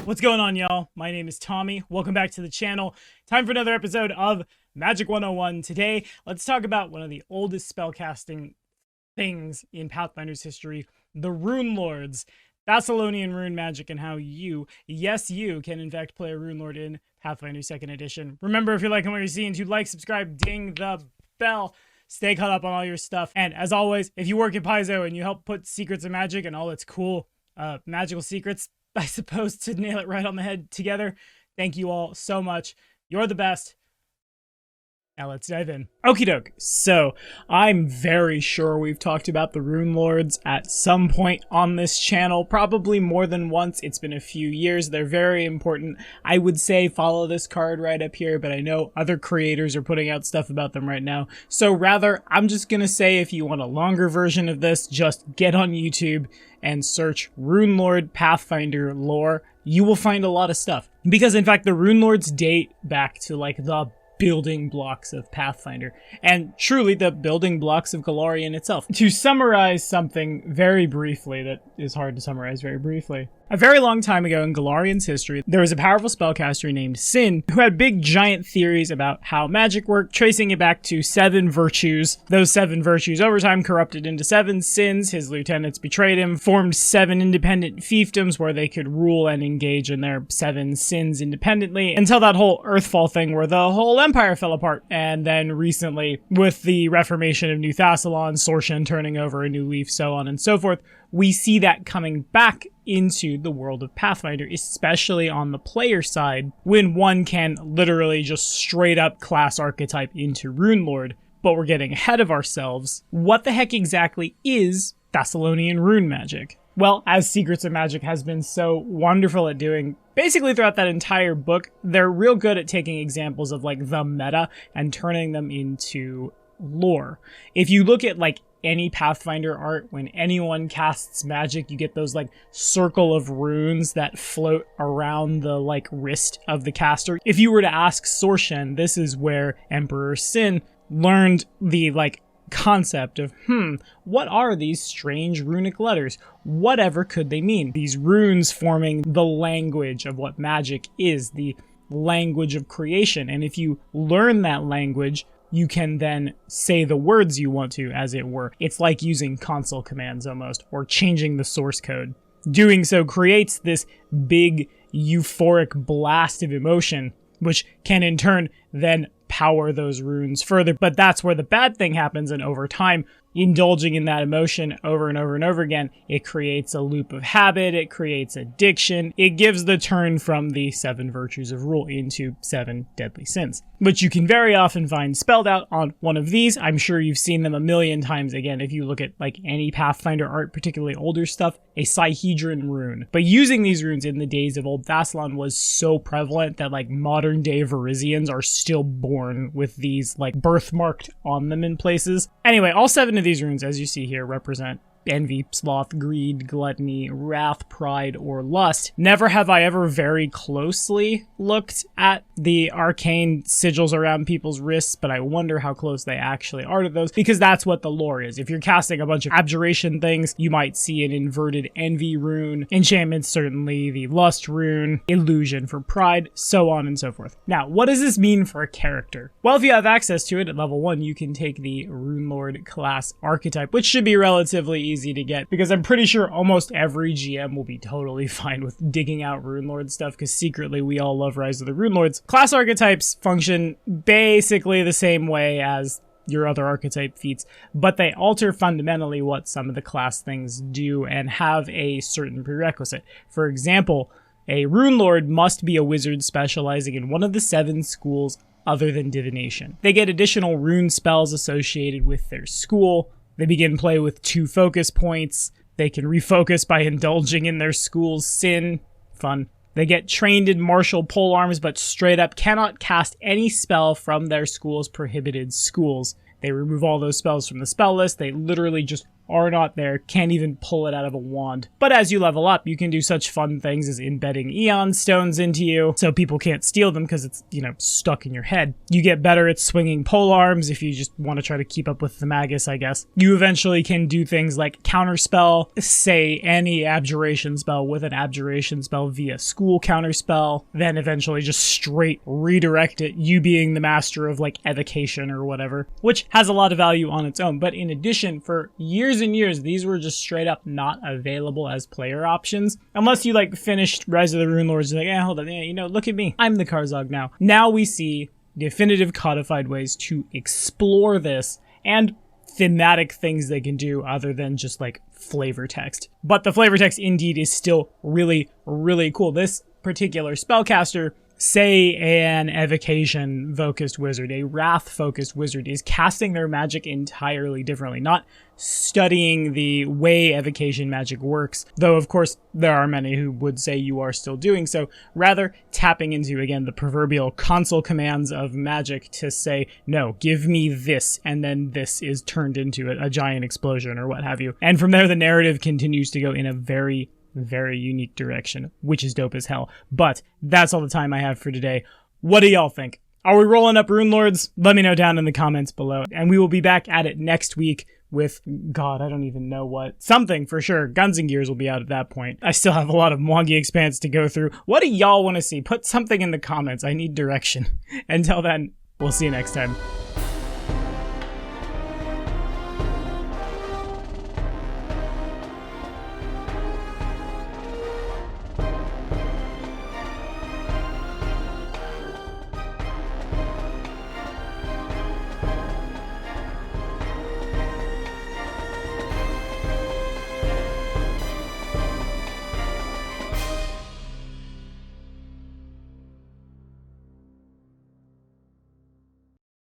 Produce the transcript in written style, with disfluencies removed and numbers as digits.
What's going on, y'all? My name is Tommy. Welcome back to the channel. Time for another episode of Magic 101. Today, let's talk about one of the oldest spellcasting things in Pathfinder's history, the runelords, Thassilonian rune magic, and how you, yes you, can in fact play a runelord in Pathfinder 2nd Edition. Remember, if you're liking what you're seeing, to like, subscribe, ding the bell. Stay caught up on all your stuff. And as always, if you work at Paizo and you help put secrets of magic and all its cool magical secrets, I suppose, to nail it right on the head together, thank you all so much. You're the best. Now let's dive in. Okie doke. So, I'm very sure we've talked about the runelords at some point on this channel, probably more than once. It's been a few years. They're very important. I would say follow this card right up here, but I know other creators are putting out stuff about them right now. So rather, I'm just gonna say if you want a longer version of this, just get on YouTube and search runelord Pathfinder lore. You will find a lot of stuff. Because in fact, the runelords date back to like the building blocks of Pathfinder, and truly the building blocks of Golarion itself. To summarize something very briefly that is hard to summarize very briefly, a very long time ago in Golarion's history, there was a powerful spellcaster named Sin who had big giant theories about how magic worked, tracing it back to 7 virtues. Those 7 virtues over time corrupted into 7 sins. His lieutenants betrayed him, formed 7 independent fiefdoms where they could rule and engage in their 7 sins independently, until that whole Earthfall thing where the whole empire fell apart. And then recently, with the reformation of New Thassilon, Sorshan turning over a new leaf, so on and so forth, we see that coming back into the world of Pathfinder, especially on the player side, when one can literally just straight up class archetype into runelord. But we're getting ahead of ourselves. What the heck exactly is Thassilonian rune magic? Well, as Secrets of Magic has been so wonderful at doing basically throughout that entire book, they're real good at taking examples of like the meta and turning them into lore. If you look at like any Pathfinder art, when anyone casts magic, you get those like circle of runes that float around the like wrist of the caster. If you were to ask Sorshan, this is where Emperor Sin learned the like concept of, what are these strange runic letters? Whatever could they mean? These runes forming the language of what magic is, the language of creation. And if you learn that language, you can then say the words you want to, as it were. It's like using console commands almost, or changing the source code. Doing so creates this big euphoric blast of emotion, which can in turn then power those runes further. But that's where the bad thing happens, and over time, indulging in that emotion over and over and over again, it creates a loop of habit, it creates addiction, it gives the turn from the 7 virtues of rule into 7 deadly sins, which you can very often find spelled out on one of these. I'm sure you've seen them a million times. Again, if you look at like any Pathfinder art, particularly older stuff, a Sihedron rune. But using these runes in the days of Old Thassilon was so prevalent that like modern day Varisians are still born with these like birthmarked on them in places. Anyway, all 7 of these runes, as you see here, represent envy, sloth, greed, gluttony, wrath, pride, or lust. Never have I ever very closely looked at the arcane sigils around people's wrists, but I wonder how close they actually are to those, because that's what the lore is. If you're casting a bunch of abjuration things, you might see an inverted envy rune, enchantments certainly, the lust rune, illusion for pride, so on and so forth. Now, what does this mean for a character? Well, if you have access to it at level 1, you can take the runelord class archetype, which should be relatively easy to get, because I'm pretty sure almost every GM will be totally fine with digging out runelord stuff, because secretly we all love Rise of the Runelords. Class archetypes function basically the same way as your other archetype feats, but they alter fundamentally what some of the class things do and have a certain prerequisite. For example, a runelord must be a wizard specializing in one of the 7 schools other than divination. They get additional rune spells associated with their school. They begin play with 2 focus points. They can refocus by indulging in their school's sin. Fun. They get trained in martial polearms, but straight up cannot cast any spell from their school's prohibited schools. They remove all those spells from the spell list. They literally just are not there, can't even pull it out of a wand. But as you level up, you can do such fun things as embedding Eon Stones into you, so people can't steal them because it's, you know, stuck in your head. You get better at swinging polearms if you just want to try to keep up with the Magus, I guess. You eventually can do things like counterspell, say any abjuration spell with an abjuration spell via school counterspell, then eventually just straight redirect it, you being the master of like evocation or whatever, which has a lot of value on its own. But in addition, for years and years, these were just straight up not available as player options, unless you like finished Rise of the Runelords and like, hold on, you know, look at me, I'm the Karzog now. Now we see definitive codified ways to explore this and thematic things they can do other than just like flavor text. But the flavor text indeed is still really, really cool. This particular spellcaster, say an evocation-focused wizard, a wrath-focused wizard, is casting their magic entirely differently, not studying the way evocation magic works, though of course there are many who would say you are still doing so, rather tapping into, again, the proverbial console commands of magic to say, no, give me this, and then this is turned into a giant explosion or what have you. And from there, the narrative continues to go in a very unique direction, which is dope as hell. But that's all the time I have for today. What do y'all think? Are we rolling up runelords? Let me know down in the comments below. And we will be back at it next week with, God, I don't even know what. Something for sure. Guns and Gears will be out at that point. I still have a lot of Mwangi Expanse to go through. What do y'all want to see? Put something in the comments. I need direction. Until then, we'll see you next time.